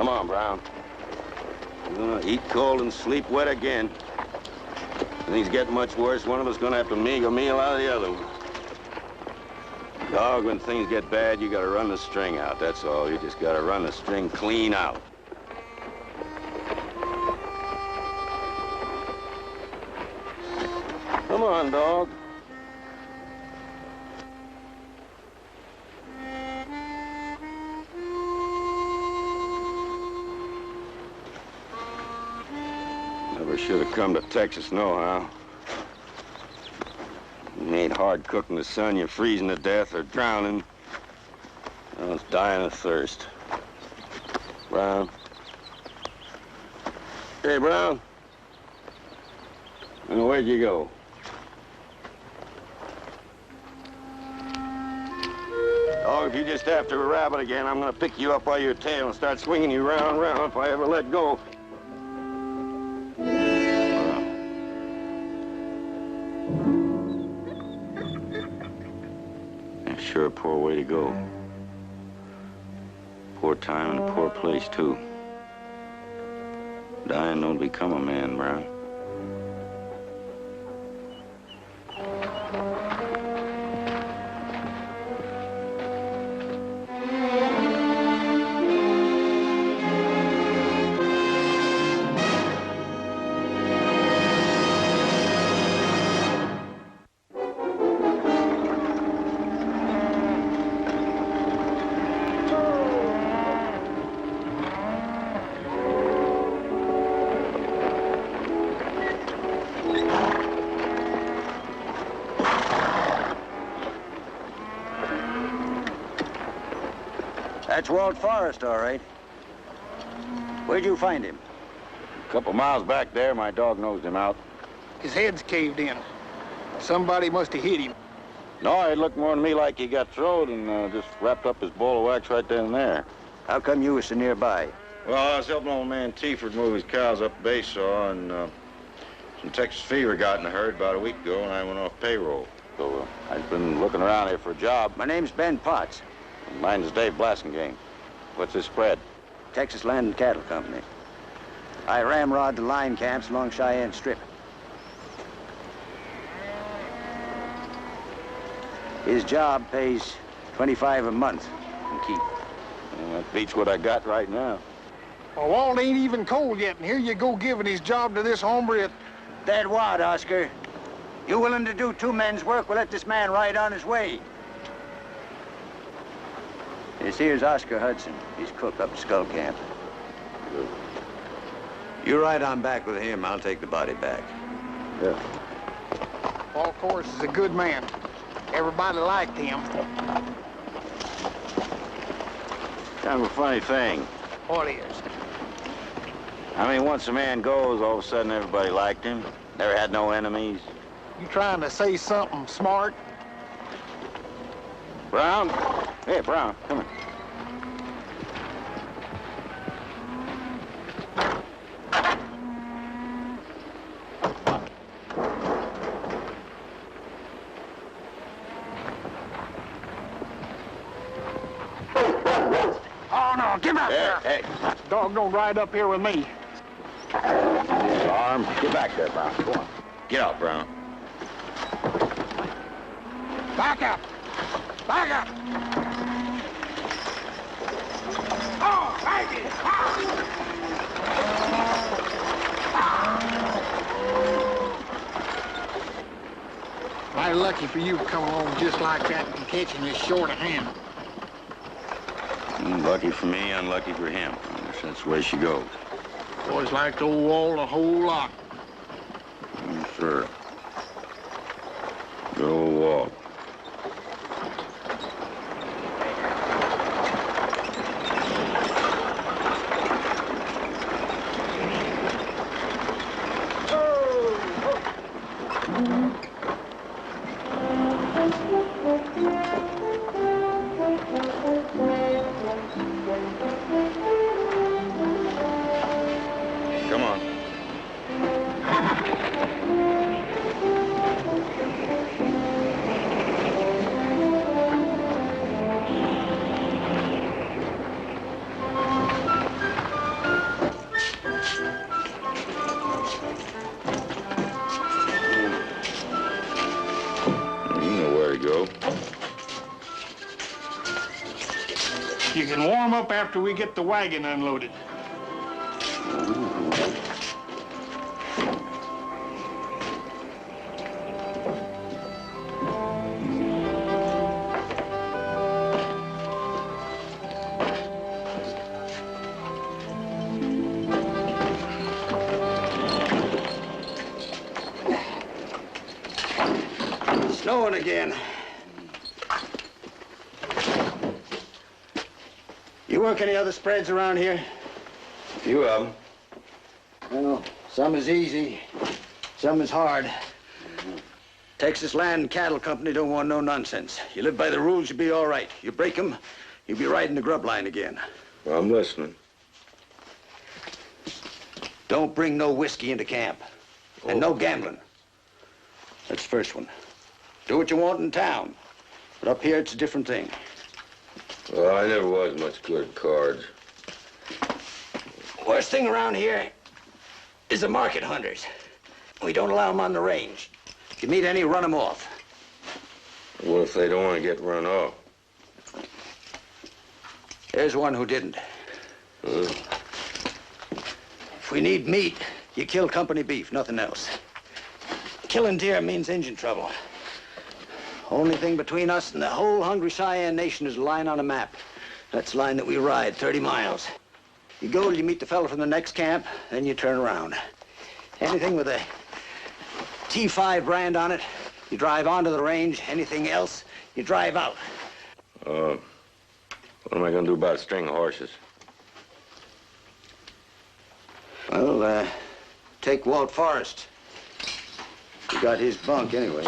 Come on, Brown. We're gonna eat cold and sleep wet again. If things get much worse, one of us gonna have to make a meal out of the other one. Dog, when things get bad, you gotta run the string out, that's all. You just gotta run the string clean out. Come on, dog. Never should have come to Texas, nohow. You ain't hard cooked in the sun, you're freezing to death or drowning. I was dying of thirst. Brown. Hey, Brown. Where'd you go? Oh, if you just after a rabbit again, I'm gonna pick you up by your tail and start swinging you round and round if I ever let go. That's sure a poor way to go. Poor time and a poor place, too. Dying don't become a man, Brown. That's Walt Forrest, all right. Where'd you find him? A couple miles back there, my dog nosed him out. His head's caved in. Somebody must have hit him. No, it looked more to me like he got throwed and just wrapped up his ball of wax right then and there. How come you was so nearby? Well, I was helping old man Tiford move his cows up Baysaw, and some Texas fever got in the herd about a week ago, and I went off payroll. So I've been looking around here for a job. My name's Ben Potts. Mine is Dave Blassingame. What's his spread? Texas Land and Cattle Company. I ramrod the line camps along Cheyenne Strip. His job pays $25 a month and keep. Well, that beats what I got right now. Well, Walt ain't even cold yet, and here you go giving his job to this hombre. That what, Oscar? You willing to do two men's work? We'll let this man ride on his way. This here's Oscar Hudson. He's cook up at Skull Camp. Good. You ride on back with him. I'll take the body back. Yeah. Walt Forrest is a good man. Everybody liked him. Kind of a funny thing. What is? I mean, once a man goes, all of a sudden everybody liked him. Never had no enemies. You trying to say something smart? Brown? Hey, Brown, come here. Oh, no, get out there. Hey. Dog don't ride up here with me. Arm. Get back there, Brown. Go on. Get out, Brown. Back up. Back up. Oh, thank you. Mighty lucky for you coming along just like that and catching this short of hand. Lucky for me, unlucky for him. I guess that's the way she goes. Boys like the old Walt a whole lot. Sure. Good old Walt. Come on. go. You can warm up after we get the wagon unloaded. Snowing again. You work any other spreads around here? A few of them. Well, some is easy, some is hard. Texas Land and Cattle Company don't want no nonsense. You live by the rules, you'll be all right. You break them, you'll be riding the grub line again. Well, I'm listening. Don't bring no whiskey into camp. And no gambling. That's the first one. Do what you want in town. But up here, it's a different thing. Well, I never was much good at cards. Worst thing around here is the market hunters. We don't allow them on the range. If you meet any, run them off. What if they don't want to get run off? There's one who didn't. If we need meat, you kill company beef, nothing else. Killing deer means Injun trouble. Only thing between us and the whole Hungry Cheyenne Nation is a line on a map. That's the line that we ride, 30 miles. You go till you meet the fellow from the next camp, then you turn around. Anything with a T5 brand on it, you drive onto the range. Anything else, you drive out. What am I going to do about a string of horses? Well, take Walt Forrest. He got his bunk anyway.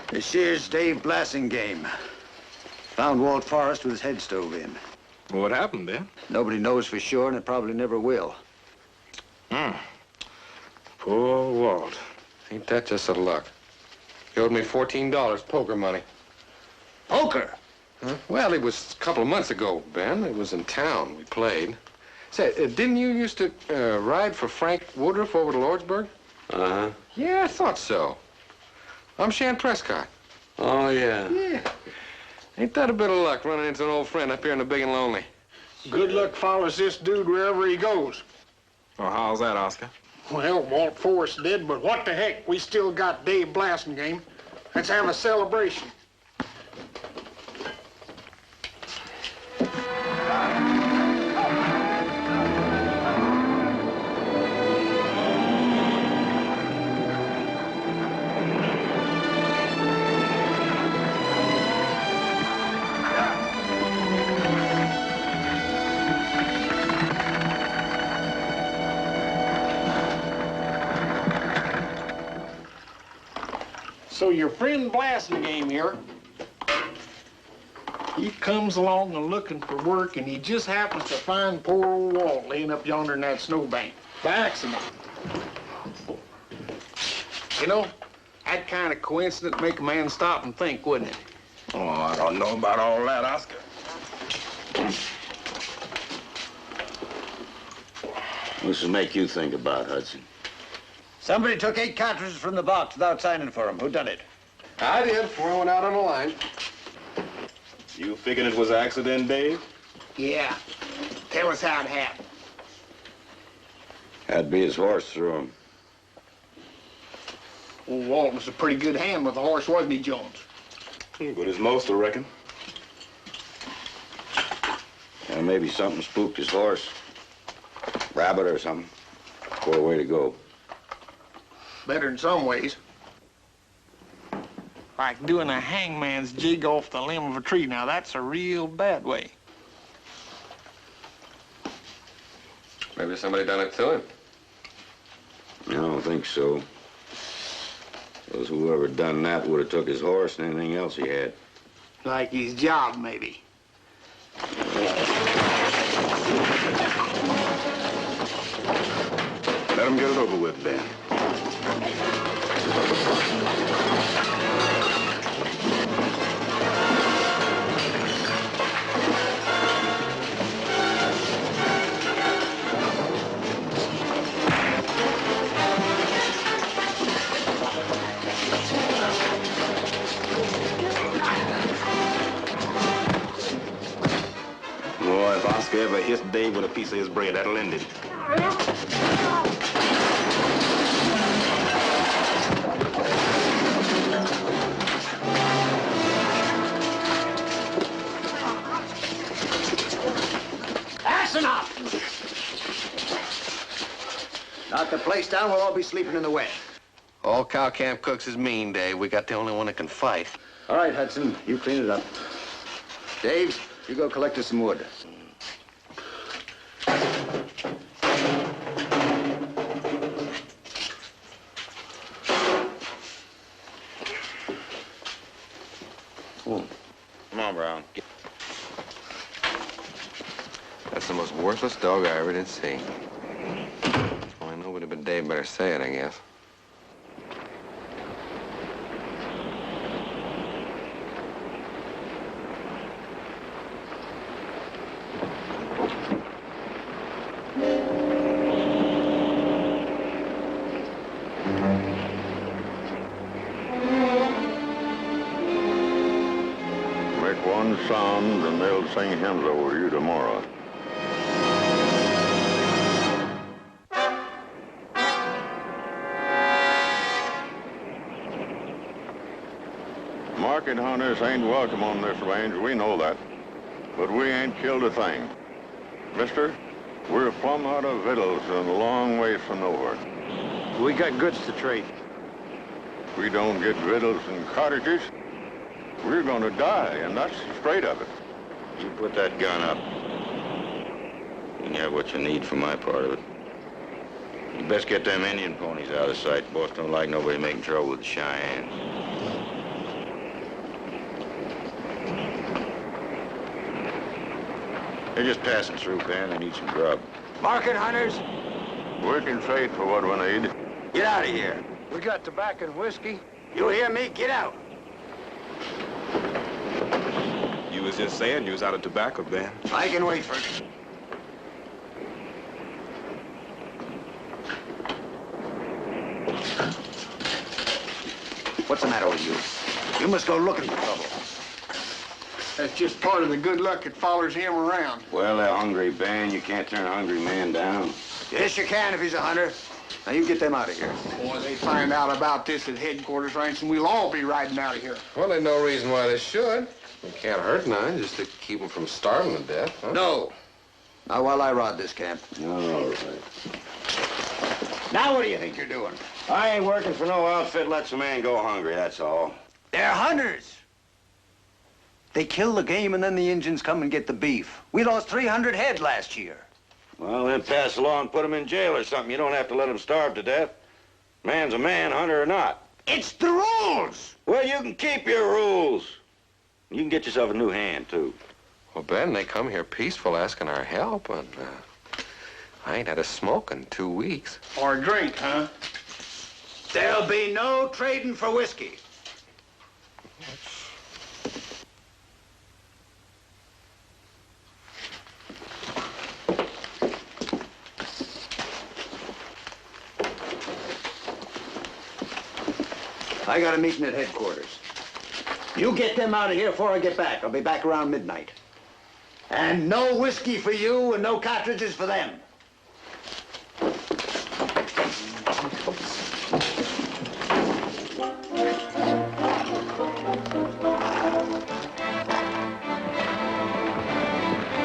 This here's Dave Blassingame. Found Walt Forrest with his head stove in. What happened, then? Nobody knows for sure, and it probably never will. Poor Walt. Ain't that just a luck? He owed me $14 poker money. Poker? Huh? Well, it was a couple of months ago, Ben. It was in town. We played. Say, didn't you used to ride for Frank Woodruff over to Lordsburg? Uh-huh. Yeah, I thought so. I'm Shan Prescott. Oh, yeah. Yeah. Ain't that a bit of luck, running into an old friend up here in the Big and Lonely? Good luck follows this dude wherever he goes. Oh, how's that, Oscar? Well, Walt Forrest did, but what the heck? We still got Dave Blassingame. Let's have a celebration. So your friend Blassingame here, he comes along and looking for work, and he just happens to find poor old Walt laying up yonder in that snowbank by accident. You know, that kind of coincidence make a man stop and think, wouldn't it? Oh, I don't know about all that, Oscar. What's to make you think about, Hudson? Somebody took 8 cartridges from the box without signing for them. Who done it? I did, before I went out on the line. You figuring it was an accident, Dave? Yeah. Tell us how it happened. Had to be his horse through him. Old Walt was a pretty good hand with the horse, wasn't he, Jones? Good as most, I reckon. Yeah, maybe something spooked his horse. Rabbit or something. Poor way to go. Better in some ways. Like doing a hangman's jig off the limb of a tree. Now, that's a real bad way. Maybe somebody done it to him. I don't think so. Because whoever done that would have took his horse and anything else he had. Like his job, maybe. Let him get it over with, Ben. Oscar ever hits Dave with a piece of his bread, that'll end it. That's enough! Knock the place down, we'll all be sleeping in the wet. All cow camp cooks is mean, Dave. We got the only one that can fight. All right, Hudson, you clean it up. Dave, you go collect us some wood. Come on, Brown. That's the most worthless dog I ever did see. Only nobody but Dave better say it, I guess. Make one sound and they'll sing hymns over you tomorrow. Market hunters ain't welcome on this range, we know that. But we ain't killed a thing. Mister, we're plumb out of victuals and a long ways from nowhere. We got goods to trade. We don't get victuals and cottages, we're gonna die, and that's straight of it. You put that gun up. You can have what you need for my part of it. You best get them Indian ponies out of sight. Boss don't like nobody making trouble with the Cheyennes. They're just passing through, Ben. They need some grub. Market hunters, We can trade for what we need. get out of here. We got tobacco and whiskey. You hear me? Get out. You was just saying you was out of tobacco, Ben. I can wait for it. What's the matter with you? You must go looking for trouble. That's just part of the good luck that follows him around. Well, they're hungry, Ben. You can't turn a hungry man down. Yes, you can if he's a hunter. Now, you get them out of here. Boy, they find out about this at headquarters, Ranch, and we'll all be riding out of here. Well, there's no reason why they should. It can't hurt none, just to keep them from starving to death, huh? No. Not while I rod this camp. All right. Now, what do you think you're doing? I ain't working for no outfit lets a man go hungry, that's all. They're hunters. They kill the game, and then the Indians come and get the beef. We lost 300 head last year. Well, then pass the law and put him in jail or something. You don't have to let him starve to death. Man's a man, hunter or not. It's the rules! Well, you can keep your rules. You can get yourself a new hand, too. Well, Ben, they come here peaceful asking our help, and I ain't had a smoke in 2 weeks. Or a drink, huh? There'll be no trading for whiskey. I got a meeting at headquarters. You get them out of here before I get back. I'll be back around midnight. And no whiskey for you and no cartridges for them.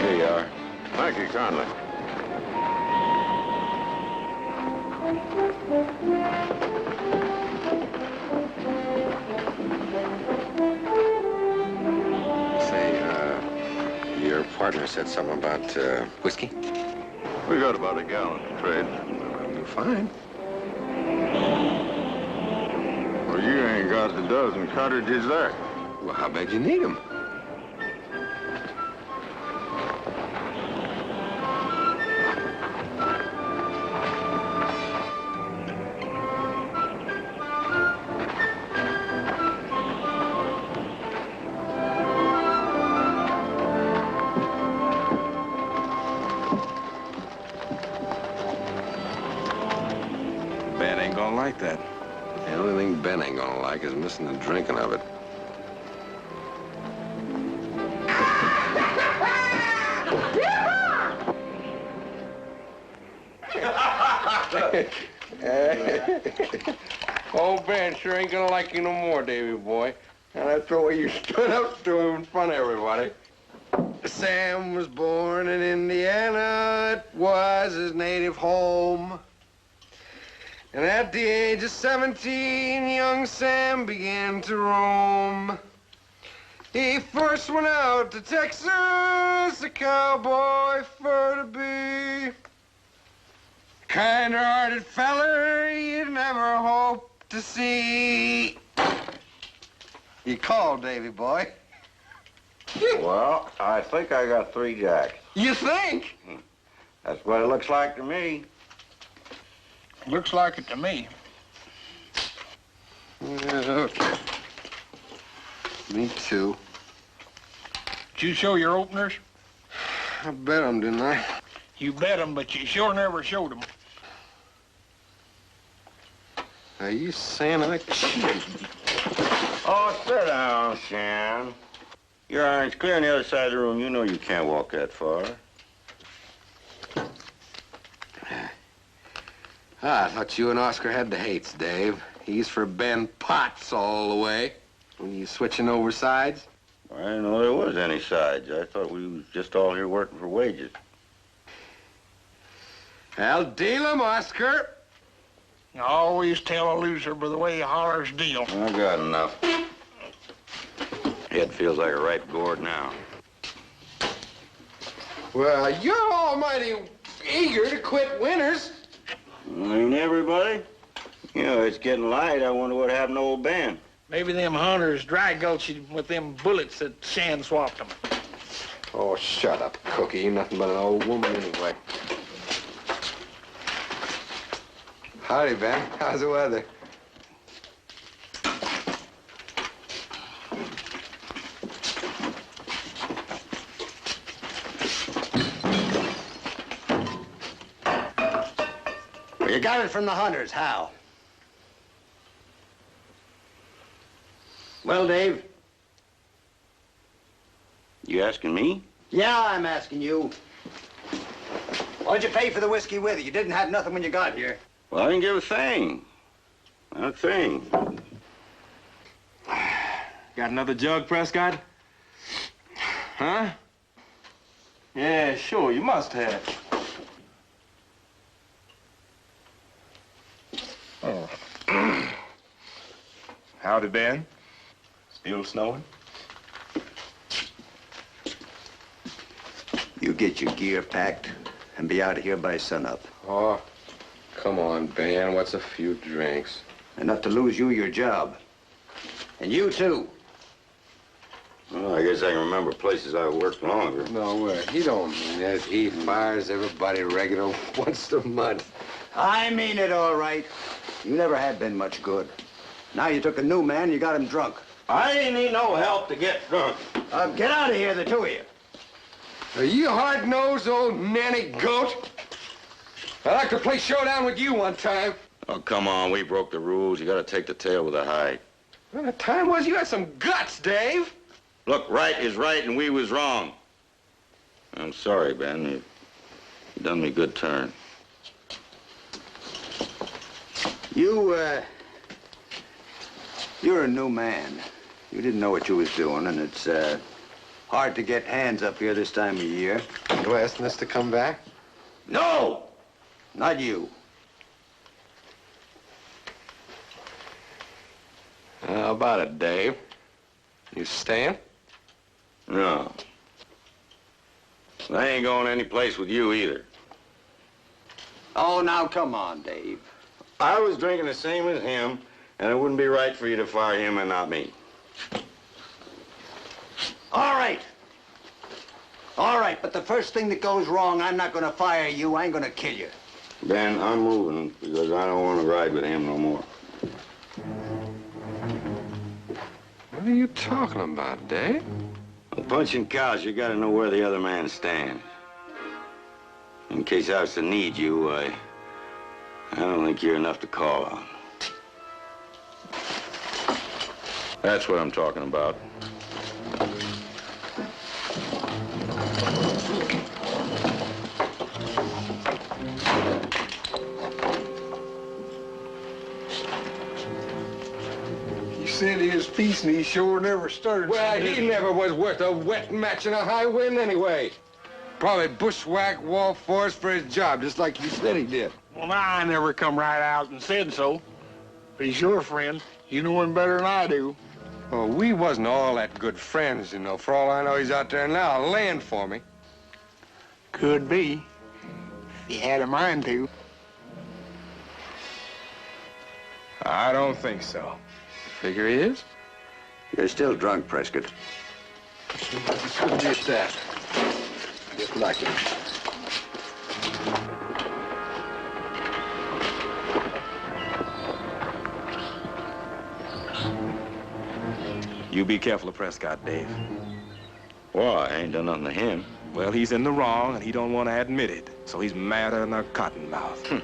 Here you are. Thank you kindly. Say, your partner said something about whiskey? We got about a gallon to trade. You're fine. Well, you ain't got the dozen cartridges there. Well, how bad you need them? Ben ain't gonna like that. The only thing Ben ain't gonna like is missing the drinking of it. Yoo-hoo! Old Ben sure ain't gonna like you no more, Davy boy. And that's the way you stood up to him in front of everybody. Sam was born in Indiana. It was his native home. And at the age of 17, young Sam began to roam. He first went out to Texas, a cowboy for to be. Kind-hearted feller you'd never hope to see. You called, Davy boy. Well, I think I got 3 jacks. You think? That's what it looks like to me. Looks like it to me. Yeah, okay. Me too. Did you show your openers? I bet 'em, didn't I? You bet 'em, but you sure never showed 'em. Are you saying I cheated? Oh, sit down, Shan. Your iron's clear on the other side of the room. You know you can't walk that far. I thought you and Oscar had the hates, Dave. He's for Ben Potts all the way. When you switching over sides? I didn't know there was any sides. I thought we was just all here working for wages. I'll deal 'em, Oscar. You always tell a loser by the way he hollers deal. I got enough. Head feels like a ripe gourd now. Well, you're almighty eager to quit winners. Ain't everybody? You know, it's getting light. I wonder what happened to old Ben. Maybe them hunters dry gulched him with them bullets that Shan swapped him. Oh, shut up, Cookie. You're nothing but an old woman anyway. Howdy, Ben. How's the weather? Well, you got it from the hunters. How? Well, Dave? You asking me? Yeah, I'm asking you. What'd you pay for the whiskey with it? You didn't have nothing when you got here. Well, I didn't give a thing. Not a thing. Got another jug, Prescott? Huh? Yeah, sure, you must have. Oh. Howdy, Ben. Still snowing? You get your gear packed and be out of here by sunup. Oh, come on, Ben. What's a few drinks? Enough to lose you your job. And you, too. Well, I guess I can remember places I worked longer. No, he don't mean that. He fires everybody regular once a month. I mean it all right. You never had been much good. Now you took a new man, you got him drunk. I didn't need no help to get drunk. Get out of here, the two of you. Are you hard-nosed old nanny goat? I'd like to play showdown with you one time. Oh, come on, we broke the rules. You gotta take the tail with the hide. Well, the time was you had some guts, Dave. Look, right is right and we was wrong. I'm sorry, Ben. You done me a good turn. You're a new man. You didn't know what you was doing, and it's, hard to get hands up here this time of year. You asking us to come back? No! Not you. How about it, Dave? You staying? No. I ain't going any place with you either. Oh, now come on, Dave. I was drinking the same as him, and it wouldn't be right for you to fire him and not me. All right. All right, but the first thing that goes wrong, I'm not gonna fire you, I'm gonna kill you. Ben, I'm moving because I don't want to ride with him no more. What are you talking about, Dave? Well, punching cows, you gotta know where the other man stands. In case I was to need you, I don't think you're enough to call on. That's what I'm talking about. piece, and he sure never stirred. Well, he never was worth a wet match in a high wind anyway. Probably bushwhacked Wall Forest for his job, just like he said he did. Well, now, I never come right out and said so. But he's your friend. You know him better than I do. Well, we wasn't all that good friends, you know. For all I know, he's out there now laying for me. Could be. If he had a mind to. I don't think so. Figure he is? You're still drunk, Prescott. Just that. Just like it. You be careful of Prescott, Dave. Well, I ain't done nothing to him. Well, he's in the wrong, and he don't want to admit it. So he's madder than a cottonmouth.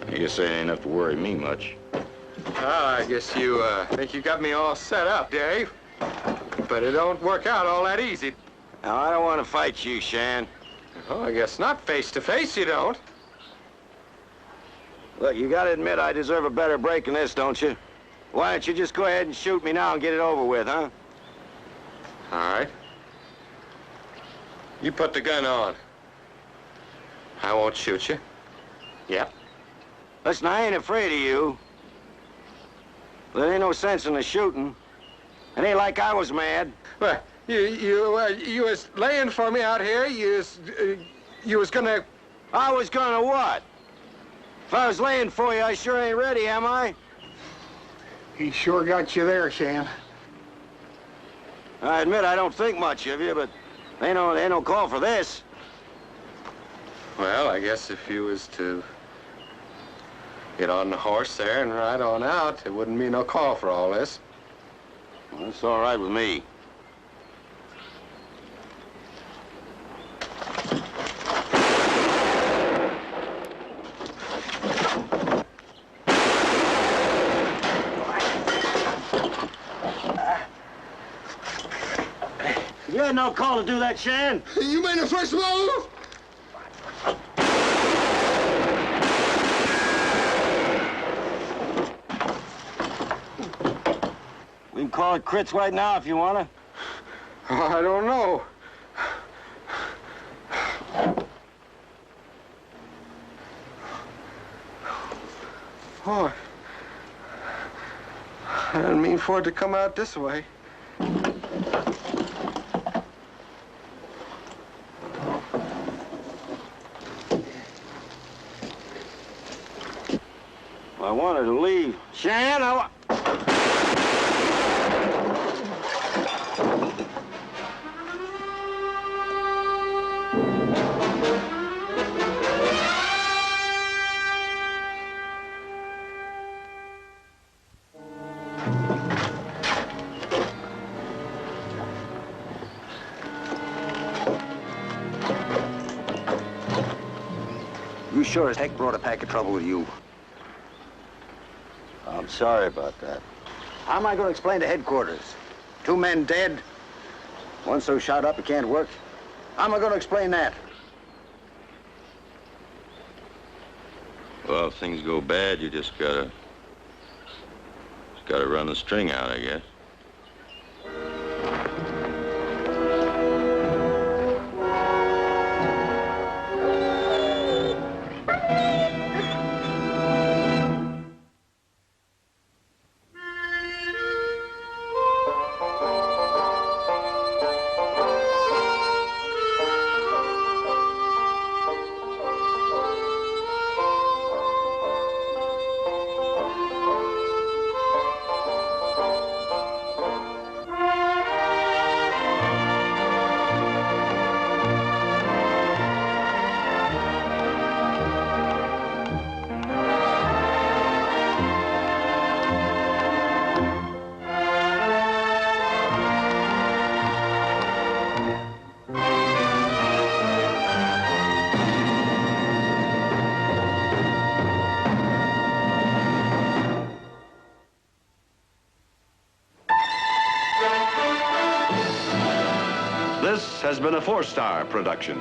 I guess that ain't enough to worry me much. I guess you think you got me all set up, Dave. But it don't work out all that easy. Now, I don't want to fight you, Shan. Oh, I guess not face to face, you don't. Look, you gotta admit I deserve a better break than this, don't you? Why don't you just go ahead and shoot me now and get it over with, huh? All right. You put the gun on. I won't shoot you. Yep. Listen, I ain't afraid of you. There ain't no sense in the shooting. It ain't like I was mad. Well, you was laying for me out here. You was gonna... I was gonna what? If I was laying for you, I sure ain't ready, am I? He sure got you there, Shan. I admit I don't think much of you, but ain't no call for this. Well, I guess if you was to get on the horse there and ride on out, it wouldn't be no call for all this. Well, that's all right with me. You had no call to do that, Shan. You made the first move! We can call it crits right now if you wanna. I don't know. Oh, I didn't mean for it to come out this way. I wanted to leave. Shan, You sure as heck brought a pack of trouble with you. I'm sorry about that. How am I going to explain to headquarters? 2 men dead, one so shot up he can't work. How am I going to explain that? Well, if things go bad, you just gotta run the string out, I guess. This has been a 4-star production.